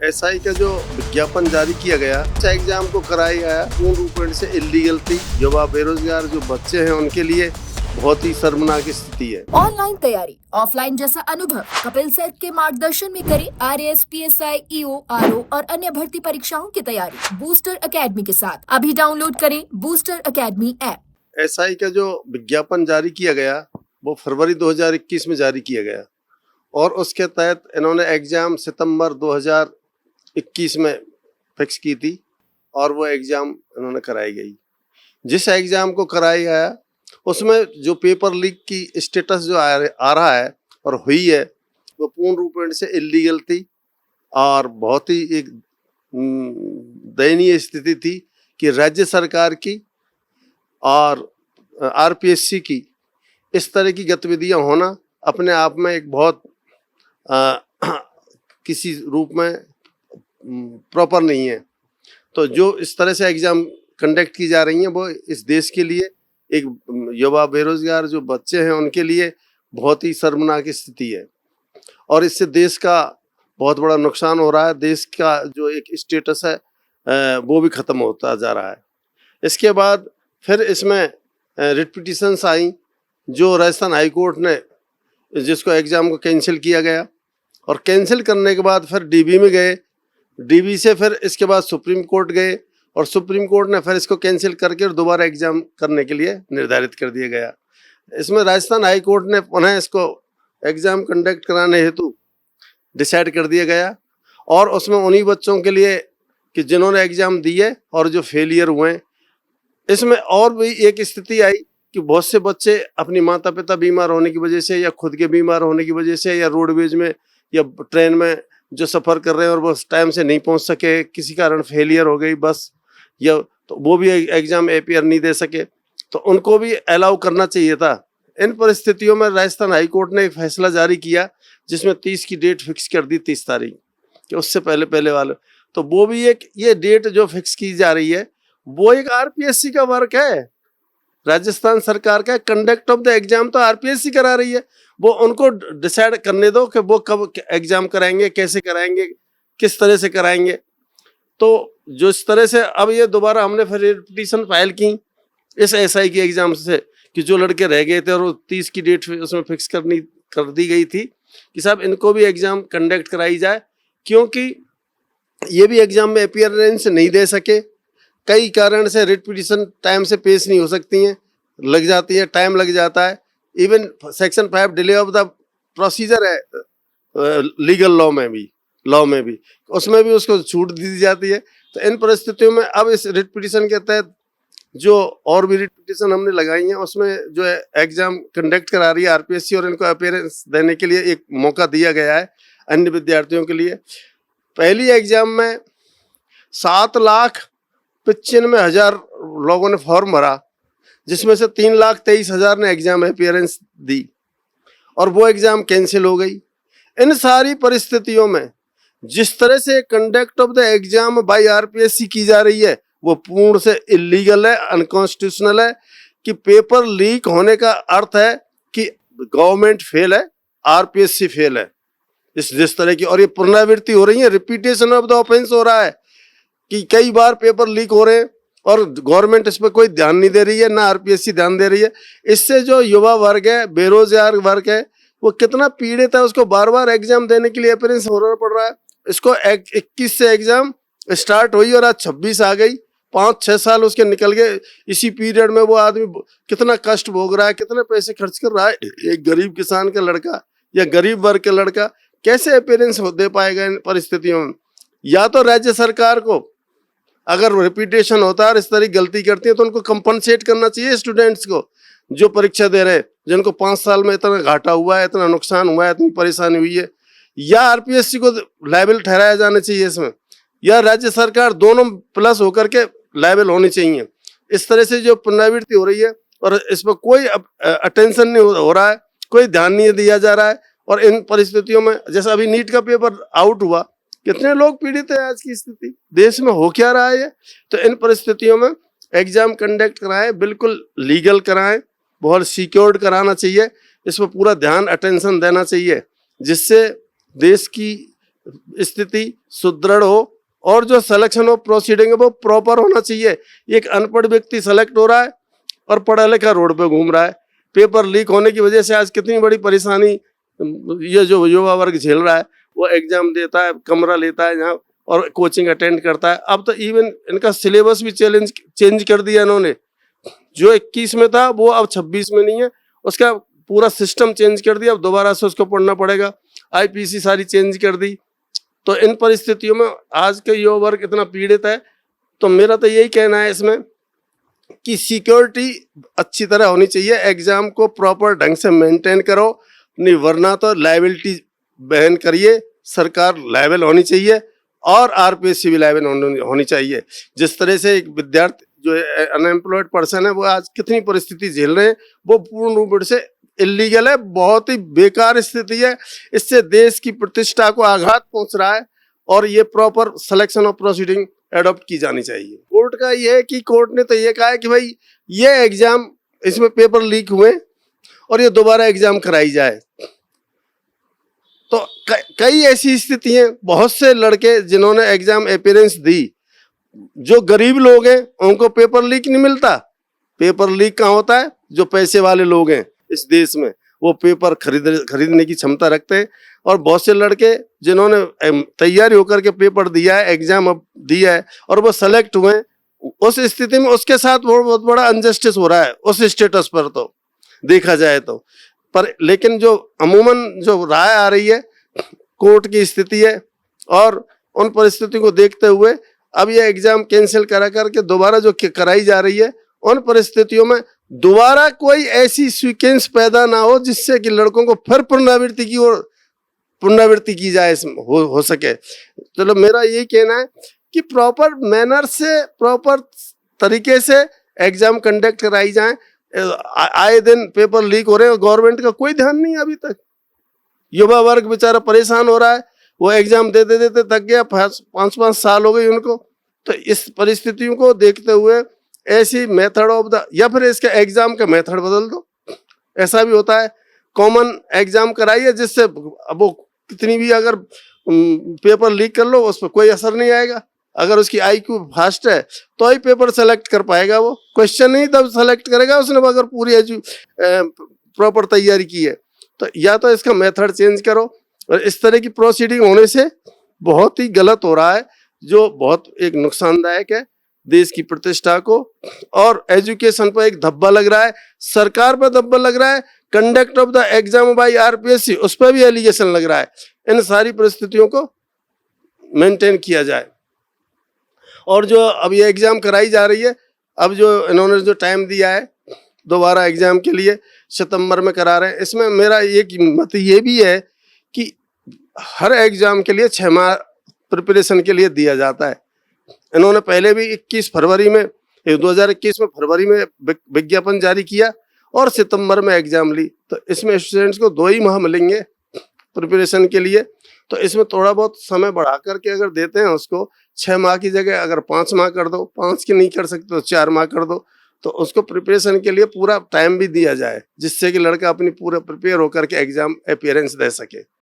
SI का जो विज्ञापन जारी किया गया, एग्जाम को कराया गया, पूर्ण रूप से इलीगल थी। युवा बेरोजगार जो बच्चे हैं उनके लिए बहुत ही शर्मनाक स्थिति है। ऑनलाइन तैयारी, ऑफलाइन जैसा अनुभव कपिल सर के मार्गदर्शन में करें आरएएस, पीएसआई, ईओ, आरओ और अन्य भर्ती परीक्षाओं की तैयारी बूस्टर एकेडमी के साथ। अभी डाउनलोड करें बूस्टर एकेडमी ऐप। एसआई का जो विज्ञापन जारी किया गया वो फरवरी 2021 में जारी किया गया और उसके तहत इन्होंने एग्जाम सितंबर 2021 में फिक्स की थी और वो एग्जाम इन्होंने कराई गई। जिस एग्जाम को कराया गया उसमें जो पेपर लीक की स्टेटस जो आ रहा है और हुई है वो पूर्ण रूप से इलीगल थी और बहुत ही एक दयनीय स्थिति थी कि राज्य सरकार की और आरपीएससी की इस तरह की गतिविधियां होना अपने आप में एक बहुत किसी रूप में प्रॉपर नहीं है। तो जो इस तरह से एग्जाम कंडक्ट की जा रही हैं वो इस देश के लिए, एक युवा बेरोजगार जो बच्चे हैं उनके लिए बहुत ही शर्मनाक स्थिति है और इससे देश का बहुत बड़ा नुकसान हो रहा है। देश का जो एक स्टेटस है वो भी खत्म होता जा रहा है। इसके बाद फिर इसमें रिट पिटीशंस आई जो राजस्थान हाई कोर्ट ने, जिसको एग्जाम को कैंसिल किया गया और कैंसिल करने के बाद फिर डीबी में गए, डीबी से फिर इसके बाद सुप्रीम कोर्ट गए और सुप्रीम कोर्ट ने फिर इसको कैंसिल करके और दोबारा एग्जाम करने के लिए निर्धारित कर दिया गया। इसमें राजस्थान हाई कोर्ट ने पुनः इसको एग्जाम कंडक्ट कराने हेतु डिसाइड कर दिया गया और उसमें उन्हीं बच्चों के लिए कि जिन्होंने एग्जाम दिए और जो फेलियर हुए। इसमें और भी एक स्थिति आई कि बहुत से बच्चे अपनी माता पिता बीमार होने की वजह से या खुद के बीमार होने की वजह से या रोडवेज में या ट्रेन में जो सफ़र कर रहे हैं और वो टाइम से नहीं पहुंच सके, किसी कारण फेलियर हो गई बस, या तो वो भी एग्जाम अपीयर नहीं दे सके, तो उनको भी अलाउ करना चाहिए था। इन परिस्थितियों में राजस्थान हाई कोर्ट ने एक फैसला जारी किया जिसमें 30 की डेट फिक्स कर दी, 30 तारीख कि उससे पहले वाले। तो वो भी एक ये डेट जो फिक्स की जा रही है वो एक आरपीएससी का वर्क है, राजस्थान सरकार का। कंडक्ट ऑफ द एग्जाम तो आरपीएससी करा रही है, वो उनको डिसाइड करने दो कि वो कब एग्जाम कराएंगे, कैसे कराएंगे, किस तरह से कराएंगे। तो जो इस तरह से अब ये दोबारा हमने फिर पिटीशन फाइल की इस एसआई की एग्जाम से कि जो लड़के रह गए थे और 30 की डेट उसमें फिक्स कर दी गई थी कि साहब इनको भी एग्जाम कंडक्ट कराई जाए, क्योंकि ये भी एग्जाम में अपीयरेंस नहीं दे सके। कई कारण से रिट पिटीशन टाइम से पेश नहीं हो सकती हैं, लग जाती है, टाइम लग जाता है। Even section 5 delay of the procedure है लीगल लॉ में भी उसमें भी उसको छूट दी जाती है। तो इन परिस्थितियों में अब इस रिट पिटीशन के तहत जो और भी रिट पिटीशन हमने लगाई हैं उसमें जो है एग्जाम कंडक्ट करा रही है आरपीएससी और इनको अपीयरेंस देने के लिए एक मौका दिया गया है अन्य विद्यार्थियों के लिए। पहली एग्जाम में 7,95,000 लोगों ने फॉर्म भरा, जिसमें से 3,23,000 ने एग्जाम अपीयरेंस दी और वो एग्जाम कैंसिल हो गई। इन सारी परिस्थितियों में जिस तरह से conduct of the exam by RPSC की जा रही है वो पूर्ण से इलीगल है, अनकॉन्स्टिट्यूशनल है। कि पेपर लीक होने का अर्थ है कि गवर्नमेंट फेल है, आरपीएससी फेल है। जिस तरह की और ये पुनरावृत्ति हो रही है, रिपीटेशन ऑफ द ऑफेंस हो रहा है कि कई बार पेपर लीक हो रहे हैं और गवर्नमेंट इस पर कोई ध्यान नहीं दे रही है, ना आरपीएससी ध्यान दे रही है। इससे जो युवा वर्ग है, बेरोजगार वर्ग है, वो कितना पीड़ित है। उसको बार बार एग्जाम देने के लिए अपीयरेंस होना पड़ रहा है। इसको 21 से एग्जाम स्टार्ट हुई और आज 26 आ गई, 5-6 साल उसके निकल गए। इसी पीरियड में वो आदमी कितना कष्ट भोग रहा है, कितने पैसे खर्च कर रहा है। एक गरीब किसान का लड़का या गरीब वर्ग का लड़का कैसे अपीयरेंस दे पाएगा इन परिस्थितियों में। या तो राज्य सरकार को अगर रिपीटेशन होता है और इस तरह गलती करती है तो उनको कंपनसेट करना चाहिए स्टूडेंट्स को जो परीक्षा दे रहे हैं, जिनको 5 साल में इतना घाटा हुआ है, इतना नुकसान हुआ है, इतनी परेशानी हुई है। या आरपीएससी को लायबल ठहराया जाना चाहिए इसमें, या राज्य सरकार, दोनों प्लस होकर के लायबल होनी चाहिए। इस तरह से जो पुनरावृत्ति हो रही है और इस पर कोई अटेंशन नहीं हो रहा है, कोई ध्यान नहीं दिया जा रहा है। और इन परिस्थितियों में जैसे अभी नीट का पेपर आउट हुआ, कितने लोग पीड़ित है। आज की स्थिति देश में हो क्या रहा है। तो इन परिस्थितियों में एग्जाम कंडक्ट कराएं, बिल्कुल लीगल कराएं, बहुत सिक्योर्ड कराना चाहिए। इस पर पूरा ध्यान, अटेंशन देना चाहिए, जिससे देश की स्थिति सुदृढ़ हो और जो सिलेक्शन ऑफ प्रोसीडिंग है वो प्रॉपर होना चाहिए। एक अनपढ़ व्यक्ति सेलेक्ट हो रहा है और पढ़ा लिखा रोड पे घूम रहा है। पेपर लीक होने की वजह से आज कितनी बड़ी परेशानी ये जो युवा वर्ग झेल रहा है। वो एग्जाम देता है, कमरा लेता है यहाँ और कोचिंग अटेंड करता है। अब तो इवन इनका सिलेबस भी चेंज कर दिया इन्होंने। जो 21 में था वो अब 26 में नहीं है, उसका पूरा सिस्टम चेंज कर दिया। अब दोबारा से उसको पढ़ना पड़ेगा। आईपीसी सारी चेंज कर दी। तो इन परिस्थितियों में आज के युवा वर्ग इतना पीड़ित है। तो मेरा तो यही कहना है इसमें कि सिक्योरिटी अच्छी तरह होनी चाहिए। एग्जाम को प्रॉपर ढंग से मेंटेन करो, नहीं वरना तो लायबिलिटी बहन करिए। सरकार लायबल होनी चाहिए और आरपीएससी भी लायबल होनी चाहिए। जिस तरह से एक विद्यार्थी जो अनएम्प्लॉयड पर्सन है वो आज कितनी परिस्थिति झेल रहे हैं, वो पूर्ण रूप से इलीगल है। बहुत ही बेकार स्थिति है। इससे देश की प्रतिष्ठा को आघात पहुंच रहा है और ये proper selection of proceeding adopt की जानी चाहिए। कोर्ट का ये है कि कोर्ट ने तो ये कहा है कि भाई ये एग्जाम, इसमें पेपर लीक हुए और ये दोबारा एग्जाम कराई जाए। तो कई ऐसी स्थिति हैं, बहुत से लड़के जिन्होंने एग्जाम अपीयरेंस दी, जो गरीब लोग हैं उनको पेपर लीक नहीं मिलता। पेपर लीक कहाँ होता है? जो पैसे वाले लोग हैं इस देश में, वो पेपर खरीदने की क्षमता रखते हैं। और बहुत से लड़के जिन्होंने तैयारी होकर के पेपर दिया है, एग्जाम अब दिया है और वो सेलेक्ट हुए हैं, उस स्थिति में उसके साथ बहुत बड़ा अनजस्टिस हो रहा है उस स्टेटस पर तो देखा जाए तो। पर लेकिन जो अमूमन जो राय आ रही है, कोर्ट की स्थिति है और उन परिस्थितियों को देखते हुए अब ये एग्जाम कैंसिल करा करके दोबारा जो कराई जा रही है, उन परिस्थितियों में दोबारा कोई ऐसी सीक्वेंस पैदा ना हो जिससे कि लड़कों को फिर पुनरावृत्ति की जाए हो सके। चलो मेरा यही कहना है कि प्रॉपर मैनर से, प्रॉपर तरीके से एग्जाम कंडक्ट कराई जाए। आए दिन पेपर लीक हो रहे हैं, गवर्नमेंट का कोई ध्यान नहीं है अभी तक। युवा वर्ग बेचारा परेशान हो रहा है। वो एग्जाम देते देते थक गया, 5-5 साल हो गए उनको। तो इस परिस्थितियों को देखते हुए ऐसी मेथड ऑफ द, या फिर इसका एग्जाम का मेथड बदल दो। ऐसा भी होता है, कॉमन एग्जाम कराइए जिससे अब वो कितनी भी अगर पेपर लीक कर लो उस पर कोई असर नहीं आएगा। अगर उसकी IQ फास्ट है तो ही पेपर सेलेक्ट कर पाएगा। वो क्वेश्चन नहीं तब सेलेक्ट करेगा उसने, अगर पूरी प्रॉपर तैयारी की है। तो या तो इसका मेथड चेंज करो। और इस तरह की प्रोसीडिंग होने से बहुत ही गलत हो रहा है, जो बहुत एक नुकसानदायक है देश की प्रतिष्ठा को। और एजुकेशन पर एक धब्बा लग रहा है, सरकार पर धब्बा लग रहा है, conduct of the exam by RPSC उस पर भी एलिगेशन लग रहा है। इन सारी परिस्थितियों को मेंटेन किया जाए। और जो अब ये एग्जाम कराई जा रही है, अब जो इन्होंने जो टाइम दिया है दोबारा एग्जाम के लिए सितंबर में करा रहे हैं, इसमें मेरा एक मत ये भी है कि हर एग्जाम के लिए 6 माह प्रिपरेशन के लिए दिया जाता है। इन्होंने पहले भी 2021 में फरवरी में विज्ञापन जारी किया और सितंबर में एग्जाम ली। तो इसमें स्टूडेंट्स को 2 ही माह मिलेंगे प्रिपरेशन के लिए। तो इसमें थोड़ा बहुत समय बढ़ा करके अगर देते हैं उसको, 6 माह की जगह अगर 5 माह कर दो, 5 की नहीं कर सकते तो 4 माह कर दो, तो उसको प्रिपरेशन के लिए पूरा टाइम भी दिया जाए, जिससे कि लड़का अपनी पूरा प्रिपेयर होकर के एग्जाम अपीयरेंस दे सके।